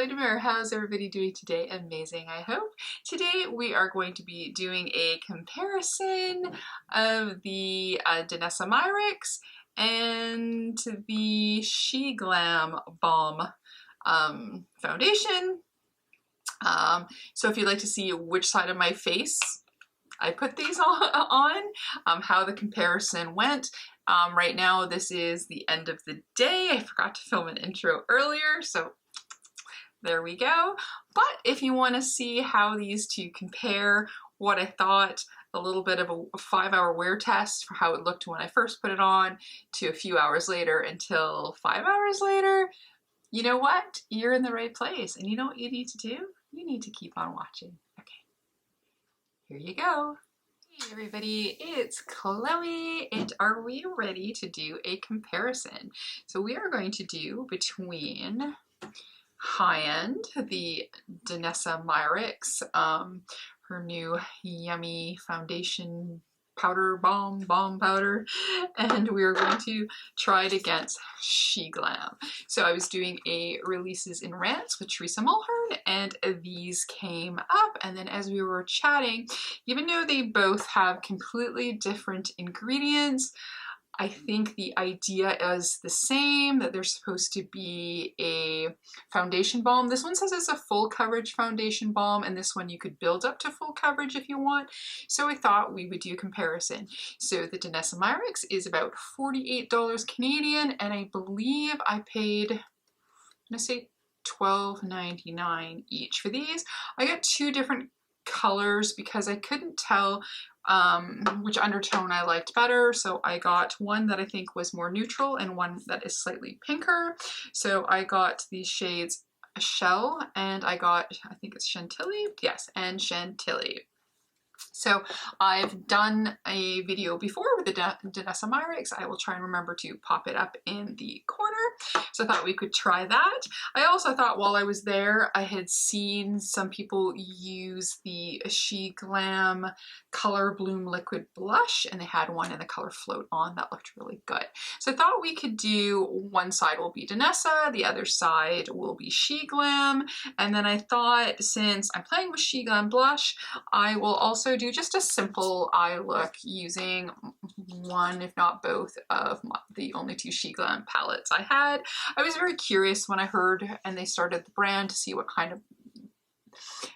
Nightmare. How's everybody doing today? Amazing, I hope. Today we are going to be doing a comparison of the Danessa Myricks and the Sheglam Balm Foundation. So if you'd like to see which side of my face I put these on, how the comparison went. Right now, this is the end of the day. I forgot to film an intro earlier, so there we go. But if you want to see how these two compare, what I thought, a little bit of a 5-hour wear test for how it looked when I first put it on, to a few hours later until 5 hours later, you know what? You're in the right place. And you know what you need to do? You need to keep on watching. Okay, here you go. Hey everybody, it's Chloe, and are we ready to do a comparison? So we are going to do between high-end, the Danessa Myricks, her new yummy foundation powder, balm powder, and we are going to try it against Sheglam. So I was doing a releases in rants with Teresa Mulhern, and these came up, and then as we were chatting, even though they both have completely different ingredients, I think the idea is the same, that they're supposed to be a foundation balm. This one says it's a full coverage foundation balm, and this one you could build up to full coverage if you want. So I thought we would do a comparison. So the Danessa Myricks is about $48 Canadian, and I believe I paid, I'm gonna say $12.99 each for these. I got two different colors because I couldn't tell which undertone I liked better. So I got one that I think was more neutral and one that is slightly pinker. So I got these shades Shell, and I got, I think it's Chantilly. Yes, and Chantilly. So I've done a video before with the Danessa Myricks. I will try and remember to pop it up in the corner. So I thought we could try that. I also thought while I was there, I had seen some people use the Sheglam Color Bloom Liquid Blush, and they had one in the color Float On that looked really good. So I thought we could do, one side will be Danessa, the other side will be Sheglam, and then I thought since I'm playing with Sheglam Blush, I will also do just a simple eye look using one, if not both, of the only two Sheglam palettes I had. I was very curious when I heard and they started the brand to see what kind of,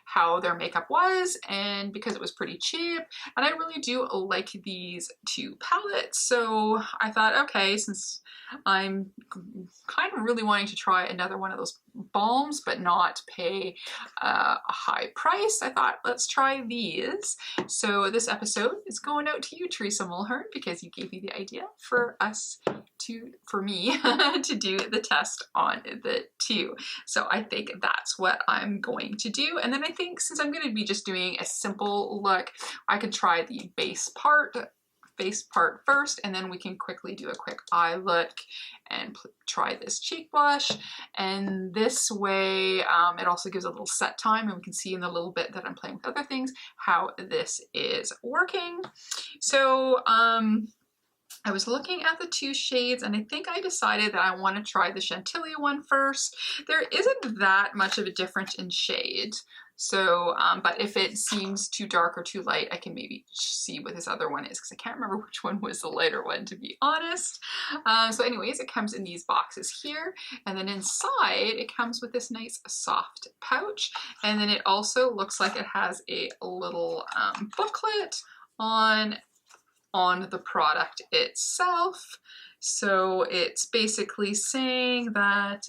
how their makeup was, and because it was pretty cheap, and I really do like these two palettes, so I thought, okay, since I'm kind of really wanting to try another one of those balms but not pay a high price, I thought let's try these. So this episode is going out to you, Teresa Mulhern, because you gave me the idea for me to do the test on the two. So I think that's what I'm going to do. And then I think since I'm going to be just doing a simple look, I could try the base part first, and then we can quickly do a quick eye look and try this cheek blush. And this way it also gives a little set time, and we can see in the little bit that I'm playing with other things how this is working. So I was looking at the two shades, and I think I decided that I want to try the Chantilly one first. There isn't that much of a difference in shade. So, but if it seems too dark or too light, I can maybe see what this other one is, because I can't remember which one was the lighter one, to be honest. So anyways, it comes in these boxes here, and then inside it comes with this nice soft pouch, and then it also looks like it has a little booklet on the product itself. So it's basically saying that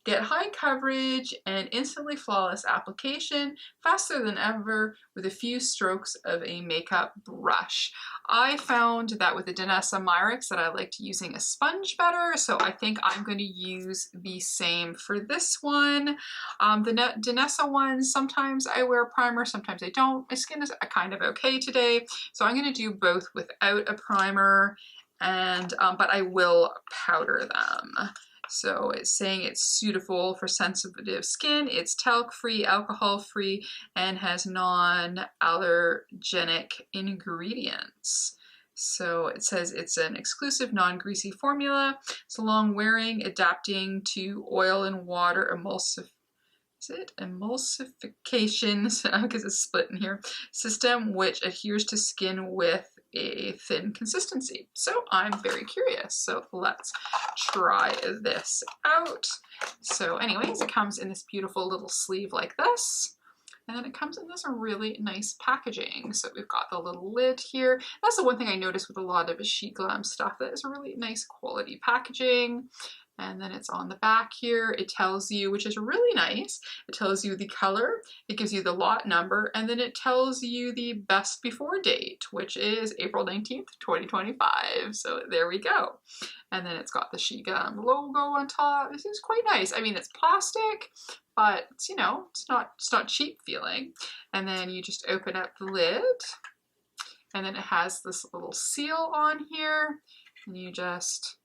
get high coverage and instantly flawless application faster than ever with a few strokes of a makeup brush. I found that with the Danessa Myricks that I liked using a sponge better, so I think I'm going to use the same for this one. The Danessa one, sometimes I wear a primer, sometimes I don't. My skin is kind of okay today, so I'm going to do both without a primer, and but I will powder them. So it's saying it's suitable for sensitive skin, it's talc-free, alcohol-free, and has non-allergenic ingredients. So it says it's an exclusive non-greasy formula. It's long wearing, adapting to oil and water is it emulsification, because it's split in here, system which adheres to skin with a thin consistency. So I'm very curious. So let's try this out. So anyways, it comes in this beautiful little sleeve like this. And then it comes in this really nice packaging. So we've got the little lid here. That's the one thing I noticed with a lot of Sheglam stuff, that is a really nice quality packaging. And then it's on the back here. It tells you, which is really nice, it tells you the color, it gives you the lot number, and then it tells you the best before date, which is April 19th, 2025. So there we go. And then it's got the Sheglam logo on top. This is quite nice. I mean, it's plastic, but it's, you know, it's not cheap feeling. And then you just open up the lid, and then it has this little seal on here, and you just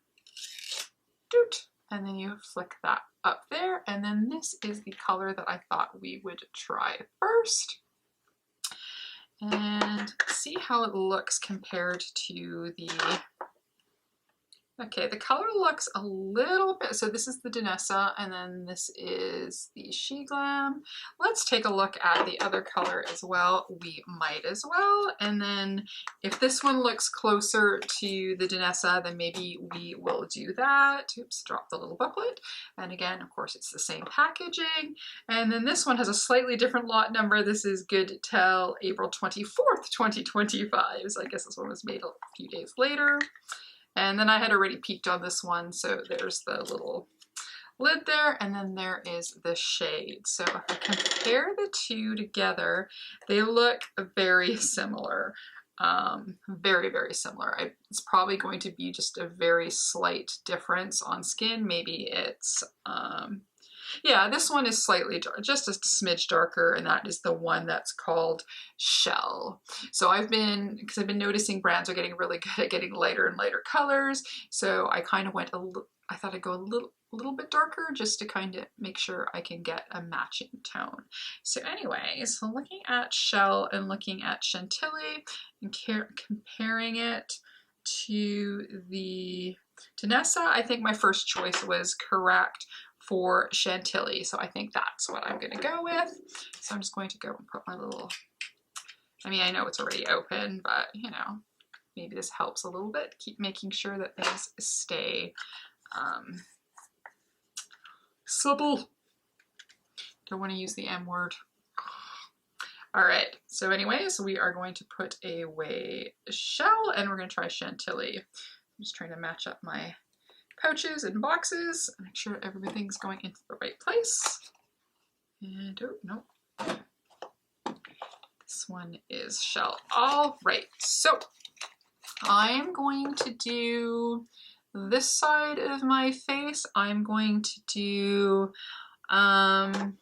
doot, and then you flick that up there, and then this is the color that I thought we would try first. And see how it looks compared to the, okay, the color looks a little bit, so this is the Danessa, and then this is the Sheglam. Let's take a look at the other color as well. We might as well. And then if this one looks closer to the Danessa, then maybe we will do that. Oops, drop the little booklet. And again, of course, it's the same packaging. And then this one has a slightly different lot number. This is good till April 24th, 2025. So I guess this one was made a few days later. And then I had already peeked on this one, so there's the little lid there, and then there is the shade. So if I compare the two together, they look very similar. Very, very similar. It's probably going to be just a very slight difference on skin. Maybe it's, yeah, this one is slightly dark, just a smidge darker, and that is the one that's called Shell. So because I've been noticing brands are getting really good at getting lighter and lighter colors. So I kind of went I thought I'd go a little bit darker just to kind of make sure I can get a matching tone. So anyways, so looking at Shell and looking at Chantilly and comparing it to the Danessa, I think my first choice was correct for Chantilly. So I think that's what I'm gonna go with. So I'm just going to go and put my little, I mean, I know it's already open, but you know, maybe this helps a little bit. Keep making sure that things stay supple. Don't want to use the M word. All right, so anyways, we are going to put away Shell and we're gonna try Chantilly. I'm just trying to match up my pouches and boxes, make sure everything's going into the right place. And oh, no. This one is Shell. All right, so I'm going to do this side of my face. I'm going to do the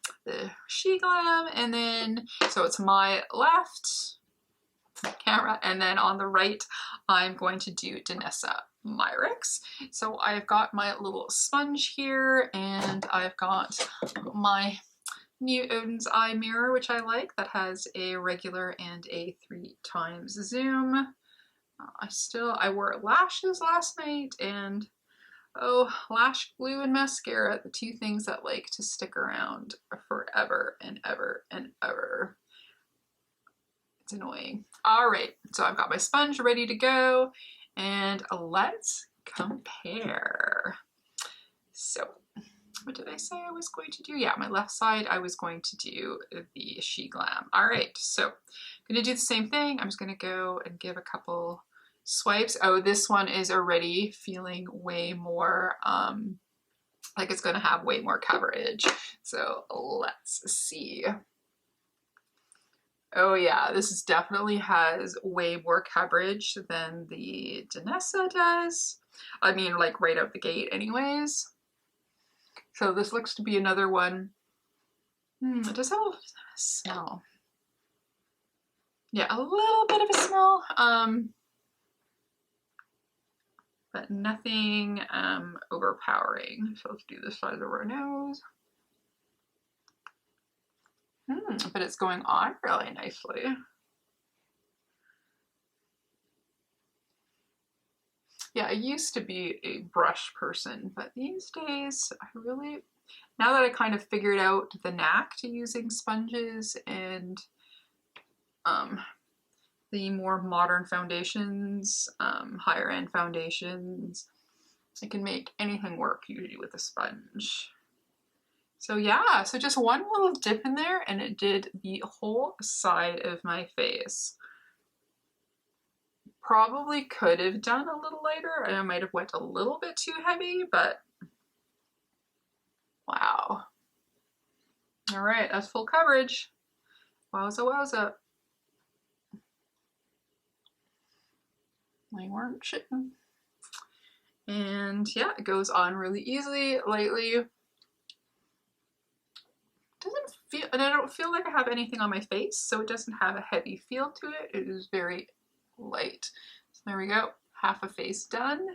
Sheglam, and then, so it's my left camera, and then on the right, I'm going to do Danessa Myricks. So I've got my little sponge here, and I've got my new Odin's Eye mirror, which I like, that has a regular and a 3x zoom. I wore lashes last night, and oh, lash glue and mascara, the two things that like to stick around forever and ever and ever. It's annoying. All right, so I've got my sponge ready to go, and let's compare. So what did I say I was going to do? Yeah, my left side, I was going to do the Sheglam. All right, so I'm gonna do the same thing. I'm just gonna go and give a couple swipes. Oh, this one is already feeling way more, like it's gonna have way more coverage. So let's see. Oh yeah, this definitely has way more coverage than the Danessa does. I mean, like right out the gate anyways. So this looks to be another one. It does have a smell. Yeah, a little bit of a smell, but nothing overpowering. So let's do this side of our nose. But it's going on really nicely. Yeah, I used to be a brush person, but these days I really now that I kind of figured out the knack to using sponges and the more modern foundations, higher end foundations, I can make anything work usually with a sponge. So yeah, so just one little dip in there and it did the whole side of my face. Probably could have done a little lighter, and I might have went a little bit too heavy, but wow. All right, that's full coverage. Wowza, wowza. They weren't shitting. And yeah, it goes on really easily, lightly. Doesn't feel, and I don't feel like I have anything on my face, so it doesn't have a heavy feel to it. It is very light. So there we go, half a face done.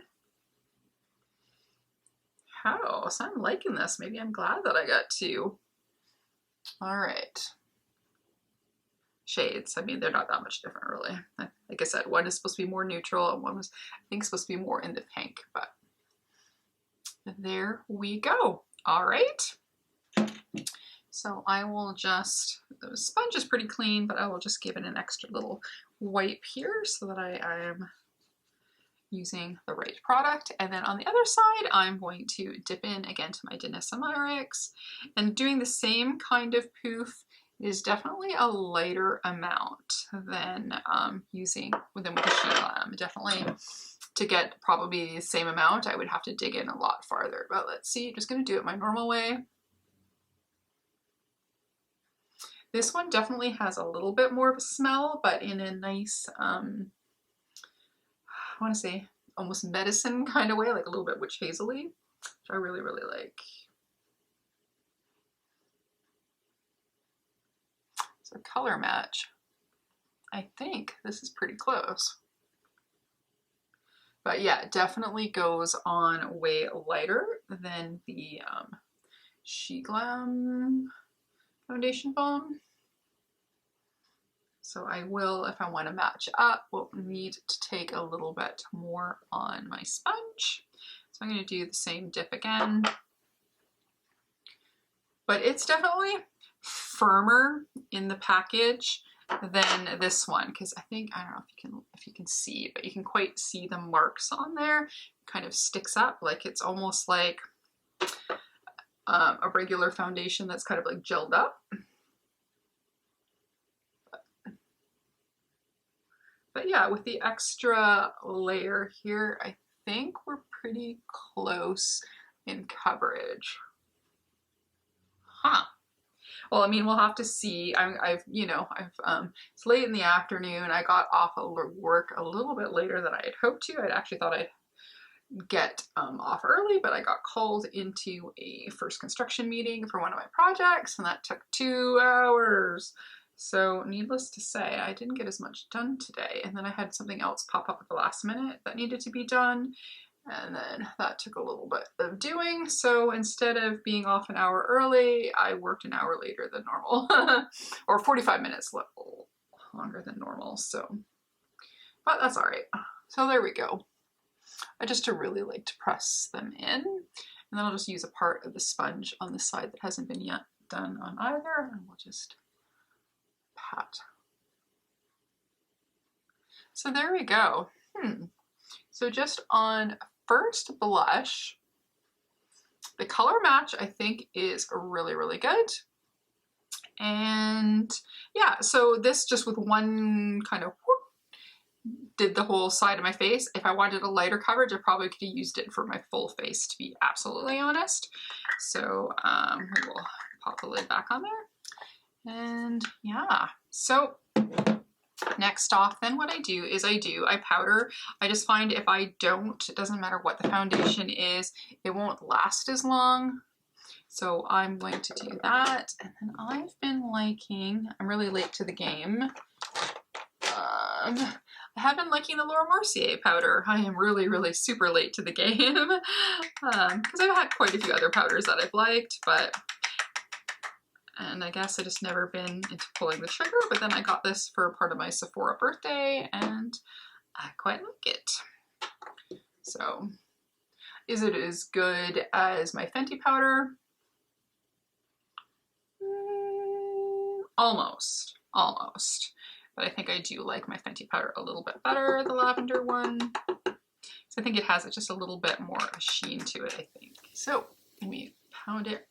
How? So I'm liking this. Maybe I'm glad that I got two. All right. Shades. I mean, they're not that much different, really. Like I said, one is supposed to be more neutral, and one was, I think, supposed to be more in the pink. But there we go. All right. So I will just, the sponge is pretty clean, but I will just give it an extra little wipe here so that I am using the right product. And then on the other side, I'm going to dip in again to my Danessa Myricks, and doing the same kind of poof is definitely a lighter amount than using with the Sheglam. Definitely to get probably the same amount, I would have to dig in a lot farther, but let's see, just gonna do it my normal way. This one definitely has a little bit more of a smell, but in a nice, I want to say almost medicine kind of way, like a little bit witch hazel-y, which I really, really like. So color match, I think this is pretty close. But yeah, it definitely goes on way lighter than the Sheglam foundation balm. So I will, if I want to match up, will need to take a little bit more on my sponge. So I'm going to do the same dip again. But it's definitely firmer in the package than this one, because I think, I don't know if you can see, but you can quite see the marks on there. It kind of sticks up, like it's almost like a regular foundation that's kind of like gelled up. But yeah, with the extra layer here, I think we're pretty close in coverage. Huh. Well, I mean, we'll have to see. It's late in the afternoon. I got off of work a little bit later than I had hoped to. I'd actually thought I'd get off early, but I got called into a first construction meeting for one of my projects, and that took 2 hours. So needless to say, I didn't get as much done today. And then I had something else pop up at the last minute that needed to be done. And then that took a little bit of doing. So instead of being off an hour early, I worked an hour later than normal, or 45 minutes longer than normal. So, but that's all right. So there we go. I just really like to press them in, and then I'll just use a part of the sponge on the side that hasn't been yet done on either, and we'll just pat. So there we go. So just on first blush, the color match I think is really, really good. And yeah, so this just with one kind of whoop, did the whole side of my face. If I wanted a lighter coverage, I probably could have used it for my full face, to be absolutely honest. So we will pop the lid back on there. And yeah, so next off, then what I do is I powder. I just find if I don't, it doesn't matter what the foundation is, it won't last as long. So I'm going to do that. And then I've been liking, I'm really late to the game. I have been liking the Laura Mercier powder. I am really, really super late to the game because I've had quite a few other powders that I've liked, and I guess I just never been into pulling the trigger, but then I got this for part of my Sephora birthday and I quite like it. So, is it as good as my Fenty powder? almost. But I think I do like my Fenty powder a little bit better, the lavender one. So I think it has just a little bit more sheen to it, I think. So we powdered,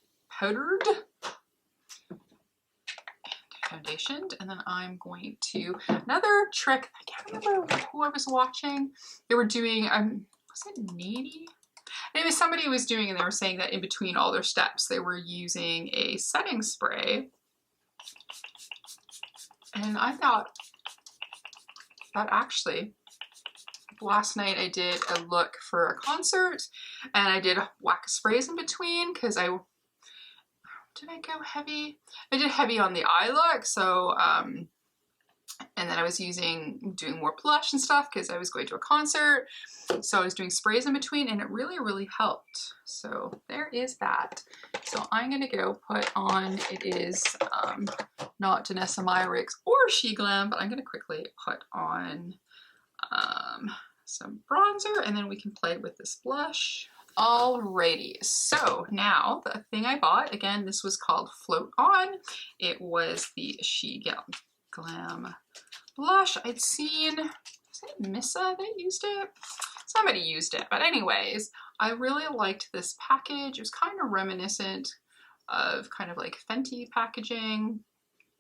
foundationed, and then I'm going to, another trick, I can't remember who I was watching. They were doing, was it Nady? Anyway, somebody was doing, and they were saying that in between all their steps, they were using a setting spray. And I thought that actually, last night I did a look for a concert, and I did whack sprays in between, because did I go heavy? I did heavy on the eye look, so, and then I was doing more blush and stuff because I was going to a concert. So I was doing sprays in between, and it really, really helped. So there is that. So I'm gonna go put on, it is not Danessa Myricks or Sheglam, but I'm gonna quickly put on some bronzer, and then we can play with this blush. Alrighty, so now the thing I bought, again, this was called Float On. It was the Sheglam blush. I'd seen, was it Missa that used it? Somebody used it, but anyways, I really liked this package. It was kind of reminiscent of kind of like Fenty packaging.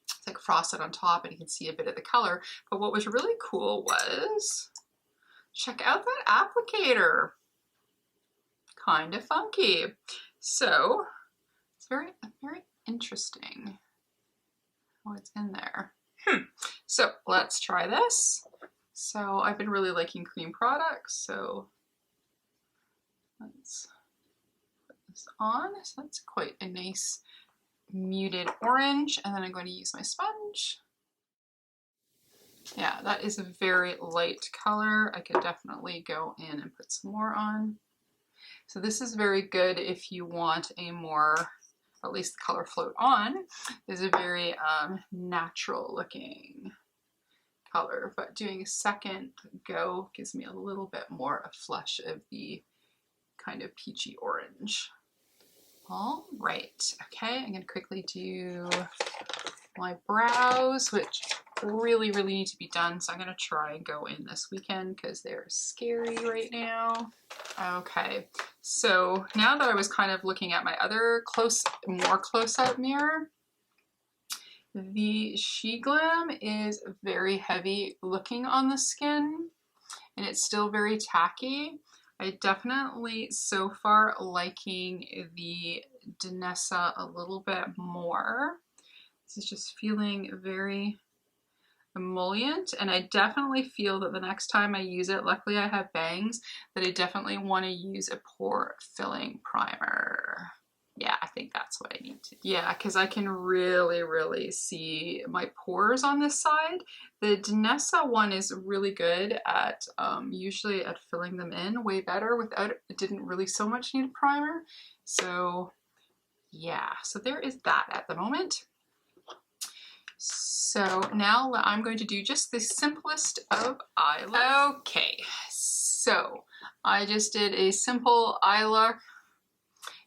It's like frosted on top, and you can see a bit of the color. But what was really cool was, check out that applicator. Kind of funky. So it's very, very interesting how it's in there. So let's try this. So I've been really liking cream products, so let's put this on. So that's quite a nice muted orange, and then I'm going to use my sponge. Yeah, that is a very light color. I could definitely go in and put some more on. So this is very good if you want a more, at least the color Float On is a very natural looking color, but doing a second go gives me a little bit more a flush of the kind of peachy orange. All right, okay, I'm gonna quickly do my brows, which really, really need to be done. So I'm gonna try and go in this weekend because they're scary right now. Okay, so now that I was kind of looking at my other more close-up mirror, the Sheglam is very heavy looking on the skin, and it's still very tacky. I definitely so far liking the Danessa a little bit more. This is just feeling very emollient, and I definitely feel that the next time I use it, luckily I have bangs, that I definitely want to use a pore filling primer. Yeah, I think that's what I need to do. Yeah, because I can really, really see my pores on this side. The Danessa one is really good at usually at filling them in way better without it didn't really so much need a primer. So yeah, so there is that at the moment. So now I'm going to do just the simplest of eye look. Okay, so I just did a simple eye look.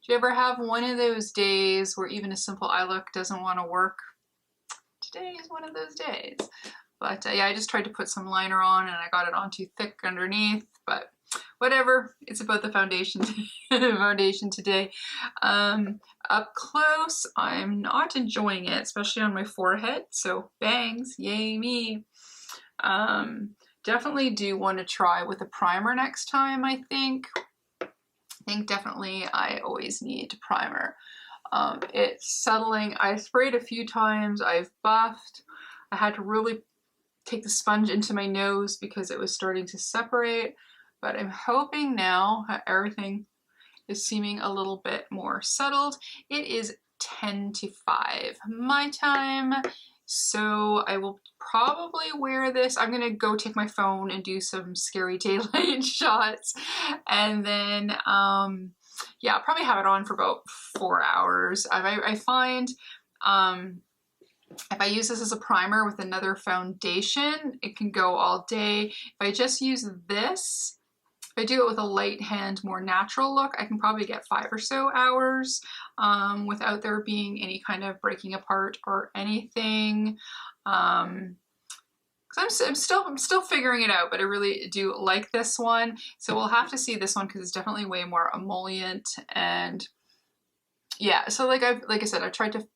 Do you ever have one of those days where even a simple eye look doesn't want to work? Today is one of those days. But yeah, I just tried to put some liner on, and I got it on too thick underneath, but whatever. It's about the foundation, foundation today. Up close, I'm not enjoying it, especially on my forehead. So bangs, yay me. Definitely do want to try with a primer next time, I think. Definitely I always need primer. It's settling. I sprayed a few times. I've buffed. I had to really take the sponge into my nose because it was starting to separate. But I'm hoping now everything is seeming a little bit more settled. It is 10 to 5 my time, so I will probably wear this. I'm gonna go take my phone and do some scary daylight shots, and then yeah, I'll probably have it on for about 4 hours. I find if I use this as a primer with another foundation, it can go all day. If I just use this if I do it with a light hand, more natural look, I can probably get 5 or so hours without there being any kind of breaking apart or anything. I'm still figuring it out, but I really do like this one. So we'll have to see this one because it's definitely way more emollient. And yeah, so like I said, I've tried to,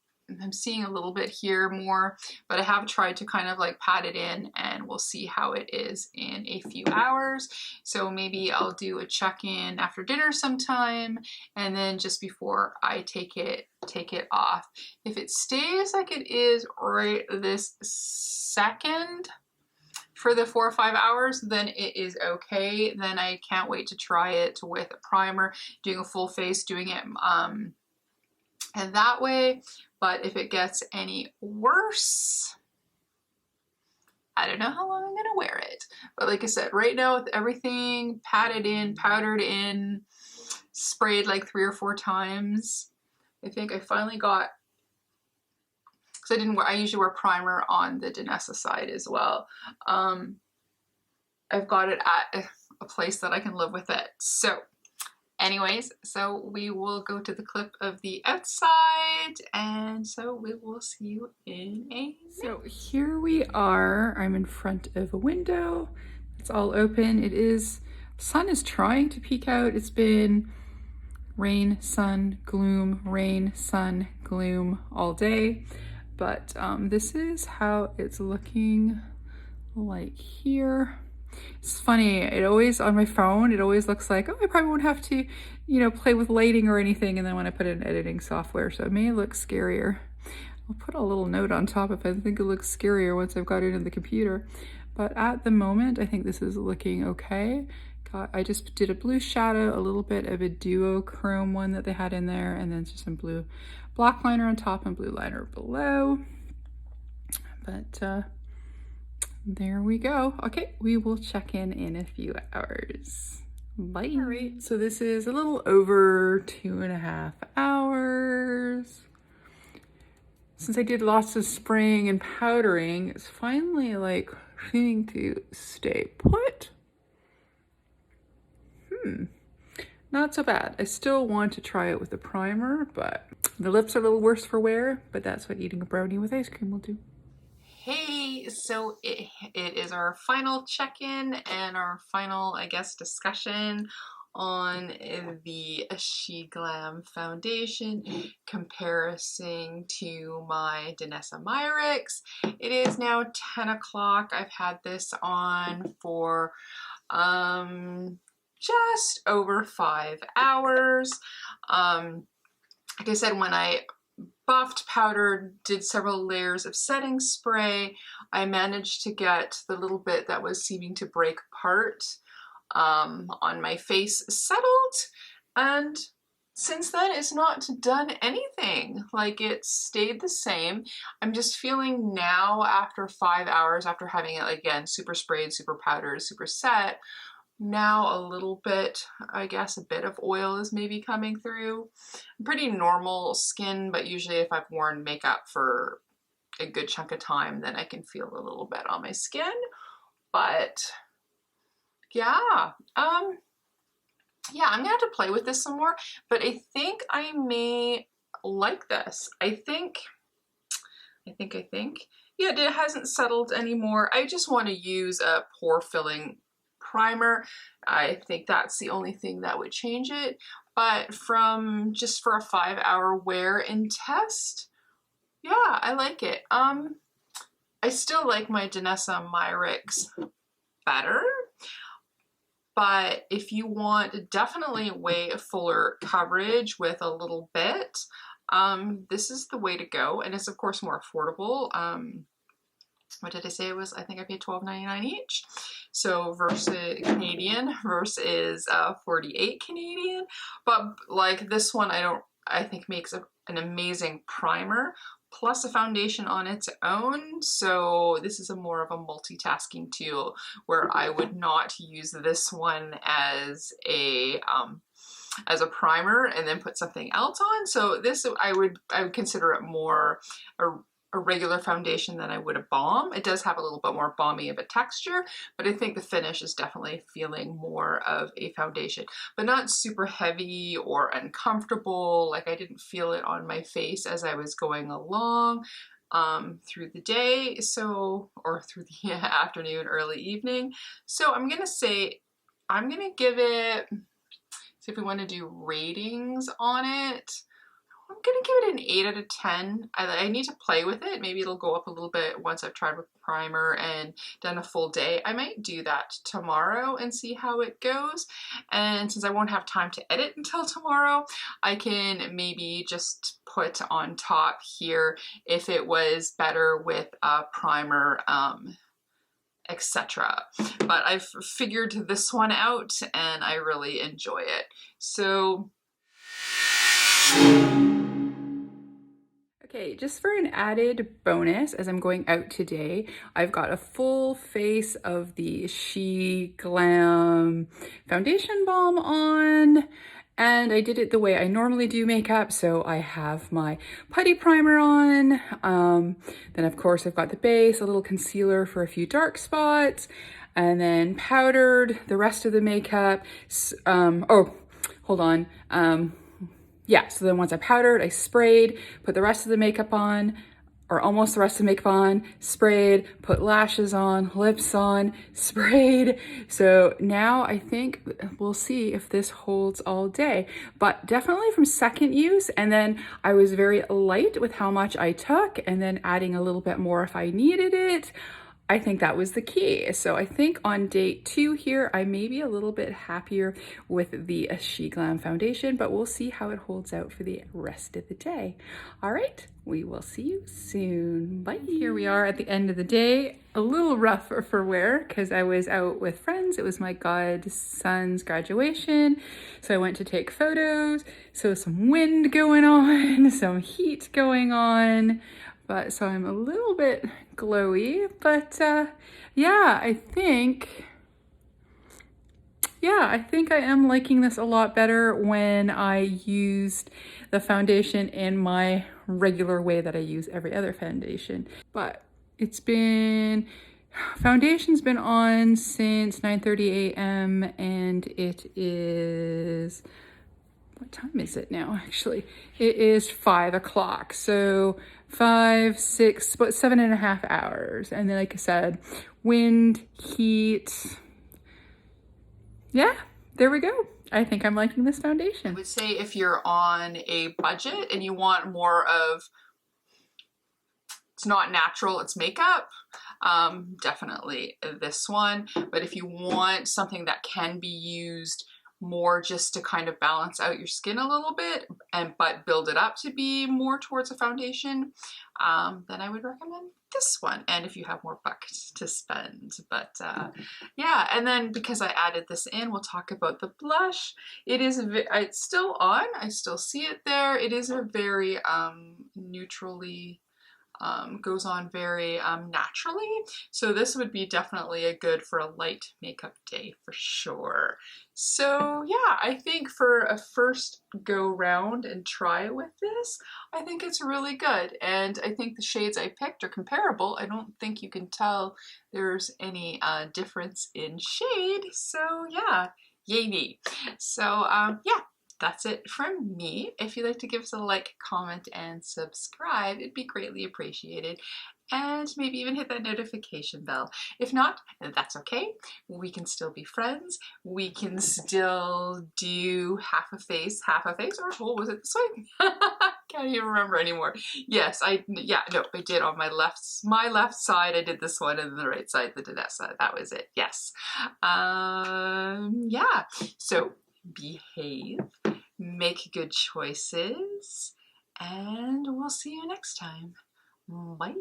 I'm seeing a little bit here more, but I have tried to kind of like pat it in, and we'll see how it is in a few hours. So maybe I'll do a check-in after dinner sometime, and then just before I take it off. If it stays like it is right this second for the 4 or 5 hours, then it is okay. Then I can't wait to try it with a primer, doing a full face, doing it and that way. But if it gets any worse, I don't know how long I'm gonna wear it. But like I said, right now with everything patted in, powdered in, sprayed like 3 or 4 times, I think I finally got, because I usually wear primer on the Danessa side as well. I've got it at a place that I can live with it. So anyways, so we will go to the clip of the outside, and so we will see you in a minute. So here we are. I'm in front of a window. It's all open. Sun is trying to peek out. It's been rain, sun, gloom, rain, sun, gloom all day. But this is how it's looking like here. It's funny, it always, on my phone, it always looks like, oh, I probably won't have to, you know, play with lighting or anything. And then when I put it in editing software, so it may look scarier. I'll put a little note on top if I think it looks scarier once I've got it in the computer. But at the moment, I think this is looking okay. I just did a blue shadow, a little bit of a duochrome one that they had in there, and then just some blue black liner on top and blue liner below. But there we go. Okay, we will check in a few hours. Bye. All right, so this is a little over 2.5 hours. Since I did lots of spraying and powdering, it's finally like seeming to stay put. Not so bad. I still want to try it with a primer, but the lips are a little worse for wear, but that's what eating a brownie with ice cream will do. Hey, so it is our final check-in and our final, I guess, discussion on the Sheglam Foundation comparison to my Danessa Myricks. It is now 10 o'clock. I've had this on for just over 5 hours. Like I said, when I buffed, powdered, did several layers of setting spray, I managed to get the little bit that was seeming to break apart on my face settled, and since then it's not done anything. Like, it stayed the same. I'm just feeling now, after 5 hours, after having it again super sprayed, super powdered, super set, now a little bit, I guess a bit of oil is maybe coming through. Pretty normal skin, but usually if I've worn makeup for a good chunk of time, then I can feel a little bit on my skin. But yeah, yeah, I'm gonna have to play with this some more, but I think I may like this. I think, yeah, it hasn't settled anymore. I just want to use a pore filling primer. I think that's the only thing that would change it. But just for a 5 hour wear and test, yeah, I like it. I still like my Danessa Myricks better, but if you want definitely way fuller coverage with a little bit, this is the way to go. And it's of course more affordable. What did I say it was? I think I paid $12.99 each. So versus Canadian versus 48 Canadian. But like this one, I think makes an amazing primer plus a foundation on its own. So this is more of a multitasking tool, where I would not use this one as a primer and then put something else on. So this, I would consider it more a regular foundation than I would a balm. It does have a little bit more balmy of a texture, but I think the finish is definitely feeling more of a foundation, but not super heavy or uncomfortable. Like I didn't feel it on my face as I was going along through the day, so, or through the afternoon, early evening. So I'm gonna say, I'm gonna give it, see if we want to do ratings on it. I'm gonna give it an 8 out of 10. I need to play with it. Maybe it'll go up a little bit once I've tried with primer and done a full day. I might do that tomorrow and see how it goes. And since I won't have time to edit until tomorrow, I can maybe just put on top here if it was better with a primer, etc. But I've figured this one out and I really enjoy it. So okay, just for an added bonus, as I'm going out today, I've got a full face of the Sheglam Foundation Balm on, and I did it the way I normally do makeup. So I have my putty primer on, then of course I've got the base, a little concealer for a few dark spots, and then powdered the rest of the makeup. Oh, hold on. Yeah, so then once I powdered, I sprayed, put the rest of the makeup on, or almost the rest of the makeup on, sprayed, put lashes on, lips on, sprayed. So now I think we'll see if this holds all day, but definitely from second use. And then I was very light with how much I took and then adding a little bit more if I needed it. I think that was the key. So I think on day 2 here, I may be a little bit happier with the Sheglam foundation, but we'll see how it holds out for the rest of the day. All right, we will see you soon. Bye. Here we are at the end of the day. A little rough for wear because I was out with friends. It was my godson's graduation. So I went to take photos. So some wind going on, some heat going on. But so I'm a little bit glowy, but yeah, I think I am liking this a lot better when I used the foundation in my regular way that I use every other foundation. But foundation's been on since 9:30 a.m. and it is, what time is it now actually? It is 5 o'clock. So 5, 6, about 7.5 hours. And then like I said, wind, heat. Yeah, there we go. I think I'm liking this foundation. I would say if you're on a budget and you want more of, it's not natural, it's makeup, definitely this one. But if you want something that can be used more just to kind of balance out your skin a little bit but build it up to be more towards a foundation, then I would recommend this one. And if you have more bucks to spend, but yeah. And then because I added this in, we'll talk about the blush. It's still on, I still see it there. It is a very neutrally, goes on very naturally. So this would be definitely a good for a light makeup day for sure. So yeah, I think for a first go round and try with this, I think it's really good. And I think the shades I picked are comparable. I don't think you can tell there's any difference in shade. So yeah, yay me. So yeah. That's it from me. If you'd like to give us a like, comment, and subscribe, it'd be greatly appreciated. And maybe even hit that notification bell. If not, that's okay. We can still be friends. We can still do half a face, or what was it this way? Can't even remember anymore. Yes, I did on my left side. I did this one, and the right side, the Danessa. That was it. Yes. Yeah. So behave, make good choices, and we'll see you next time. Bye.